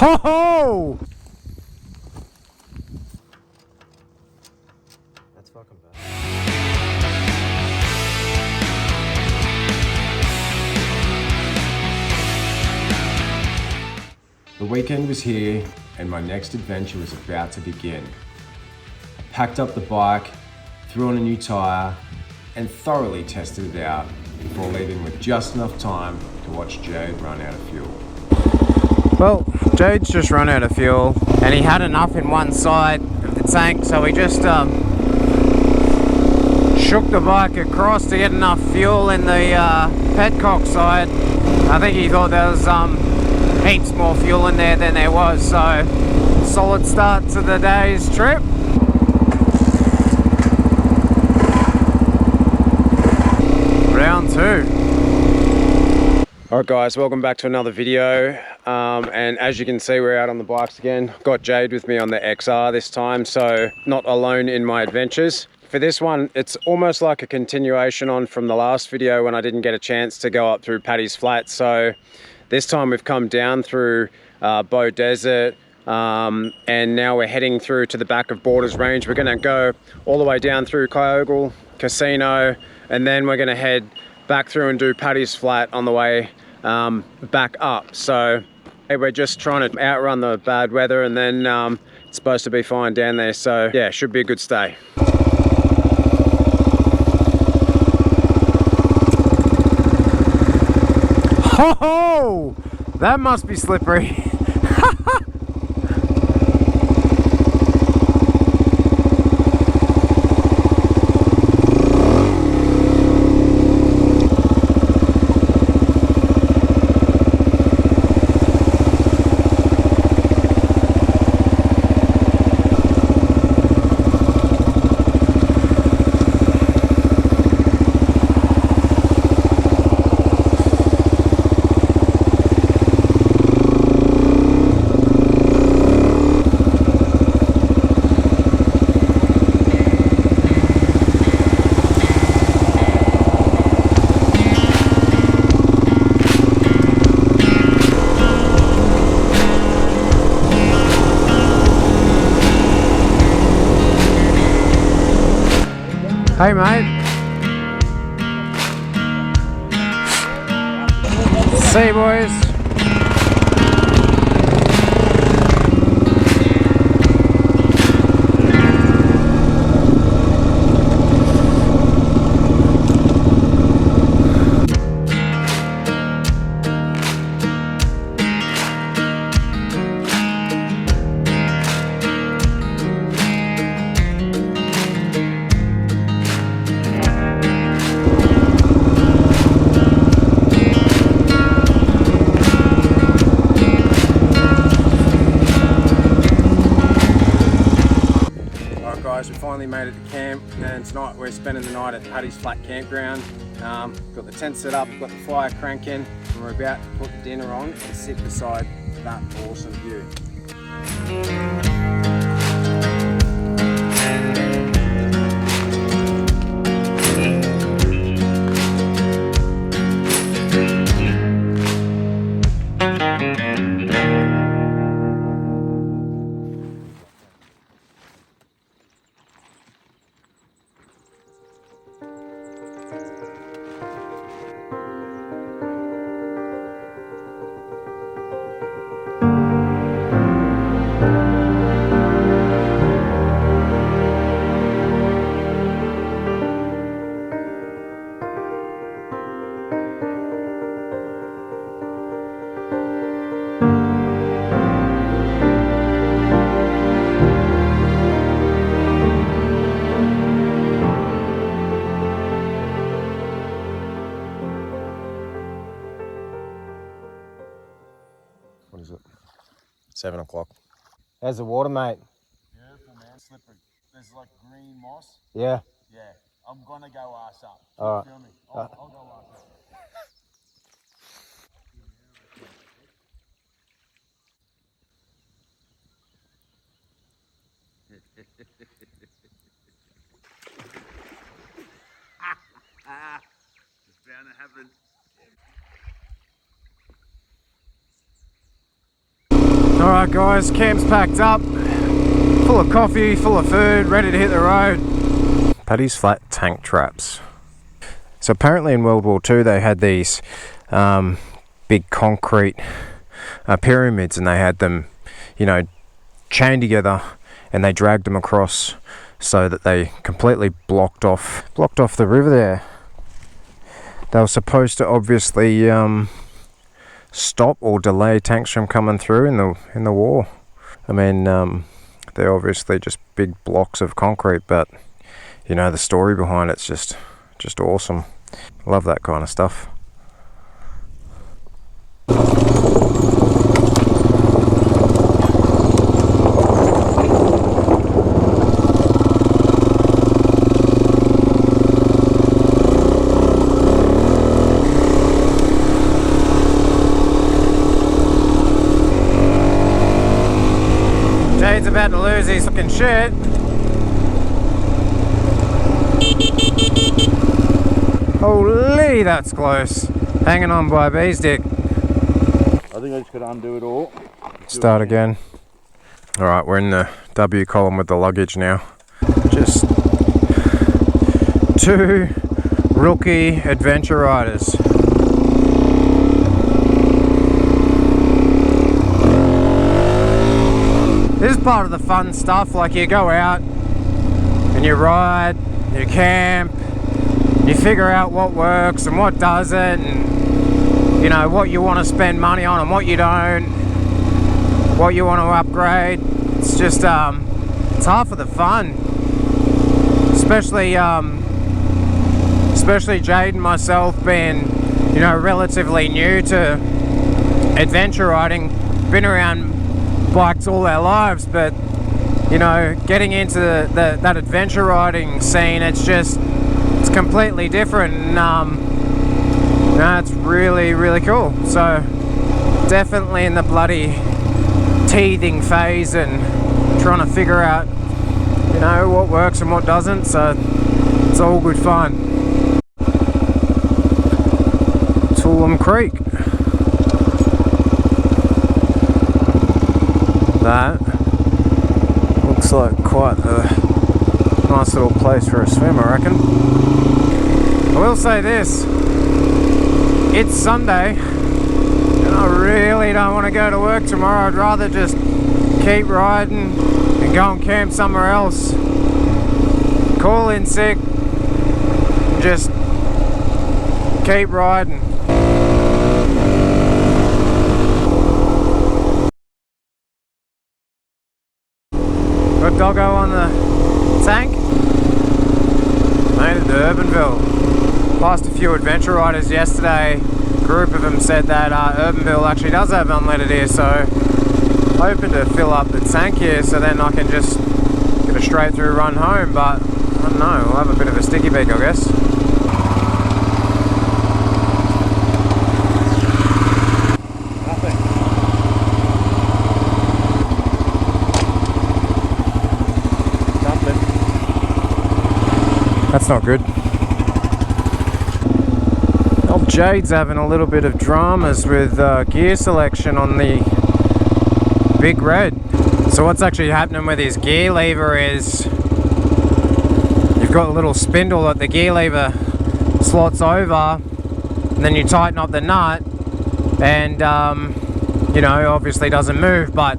Ho ho! That's fucking bad. The weekend was here and my next adventure was about to begin. I packed up the bike, threw on a new tyre and thoroughly tested it out before leaving with just enough time to watch Jade run out of fuel. Well, Jade's just run out of fuel and he had enough in one side of the tank, so he just shook the bike across to get enough fuel in the petcock side. I think he thought there was heaps more fuel in there than there was, so solid start to the day's trip. Round 2. Alright guys, welcome back to another video, and as you can see we're out on the bikes again. Got Jade with me on the XR this time, so not alone in my adventures. For this one, it's almost like a continuation on from the last video when I didn't get a chance to go up through Paddys Flat. So this time we've come down through Bow Desert, and now we're heading through to the back of Borders Range. We're going to go all the way down through Kyogle, Casino, and then we're going to head back through and do Paddys Flat on the way back up. So hey, we're just trying to outrun the bad weather, and then it's supposed to be fine down there. So yeah, should be a good stay. Ho ho! That must be slippery. Hey mate. See you boys. We finally made it to camp, and tonight we're spending the night at Paddys Flat Campground. Got the tent set up, got the fire cranking, and we're about to put the dinner on and sit beside that awesome view. What is it? 7 o'clock. How's the water, mate? Beautiful, man. Slippery. There's like green moss. Yeah. Yeah. I'm gonna go ass up. All right. Filming. I'll go ass up. It's bound to happen. Alright guys, camp's packed up, full of coffee, full of food, ready to hit the road. Paddy's flat tank traps. So apparently in World War II they had these big concrete pyramids, and they had them, you know, chained together, and they dragged them across so that they completely blocked off the river there. They were supposed to obviously stop or delay tanks from coming through in the war. I mean, they're obviously just big blocks of concrete, but you know, the story behind it's just awesome. Love that kind of stuff. Jade's about to lose his fucking shit. Holy, that's close. Hanging on by a bee's dick. I think I just gotta undo it all. Start again. Alright, we're in the W column with the luggage now. Just two rookie adventure riders. This is part of the fun stuff, like you go out and you ride, you camp, you figure out what works and what doesn't, and you know, what you want to spend money on and what you don't, what you want to upgrade. It's just, it's half of the fun. Especially Jade and myself being, you know, relatively new to adventure riding, been around bikes all our lives, but you know, getting into that adventure riding scene, it's completely different, and no, it's really cool. So definitely in the bloody teething phase and trying to figure out, you know, what works and what doesn't, so it's all good fun. TOOLOOM Creek. That looks like quite a nice little place for a swim, I reckon. I will say this, it's Sunday and I really don't want to go to work tomorrow. I'd rather just keep riding and go and camp somewhere else, call in sick, just keep riding. Got doggo on the tank. Made it to Urbanville. Passed a few adventure riders yesterday. A group of them said that Urbanville actually does have unleaded here, so hoping to fill up the tank here so then I can just get a straight through run home, but I don't know, we'll have a bit of a sticky beak, I guess. That's not good. Old Jade's having a little bit of dramas with gear selection on the Big Red. So what's actually happening with his gear lever is you've got a little spindle that the gear lever slots over, and then you tighten up the nut, and you know, obviously doesn't move, but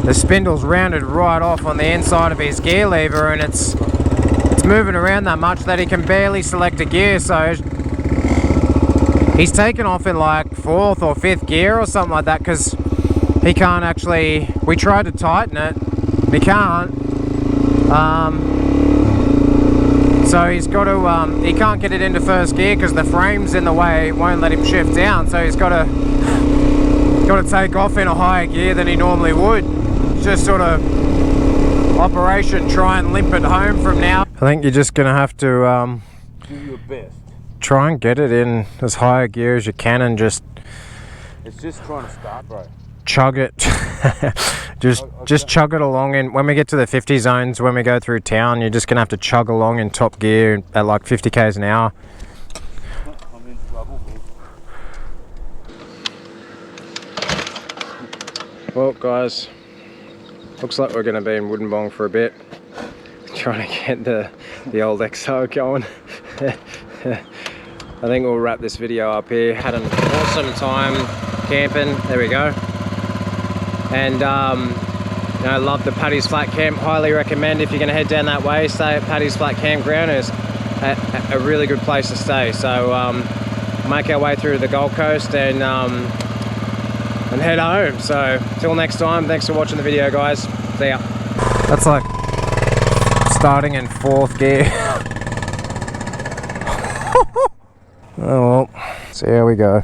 the spindle's rounded right off on the inside of his gear lever, and it's moving around that much that he can barely select a gear. So he's taken off in like 4th or 5th gear or something like that, because he can't actually, we tried to tighten it, he can't, so he's got to, he can't get it into 1st gear because the frame's in the way, it won't let him shift down, so he's got to take off in a higher gear than he normally would. Just sort of operation try and limp it home from now. I think you're just gonna have to do your best. Try and get it in as high a gear as you can, and just it's just trying to start, bro. Chug it. just chug it along, and when we get to the 50 zones, when we go through town, you're just gonna have to chug along in top gear at like 50 k's an hour. I'm in trouble, Well, guys, looks like we're going to be in Wollongong for a bit, trying to get the old XO going. I think we'll wrap this video up here. Had an awesome time camping. There we go. And you know, love the Padddy'S Flat Camp. Highly recommend if you're going to head down that way, stay at Padddy'S Flat Campground. It's a really good place to stay. So make our way through the Gold Coast and head home. So till next time, thanks for watching the video, guys. See ya. That's like starting in 4th gear. Oh well, see how we go.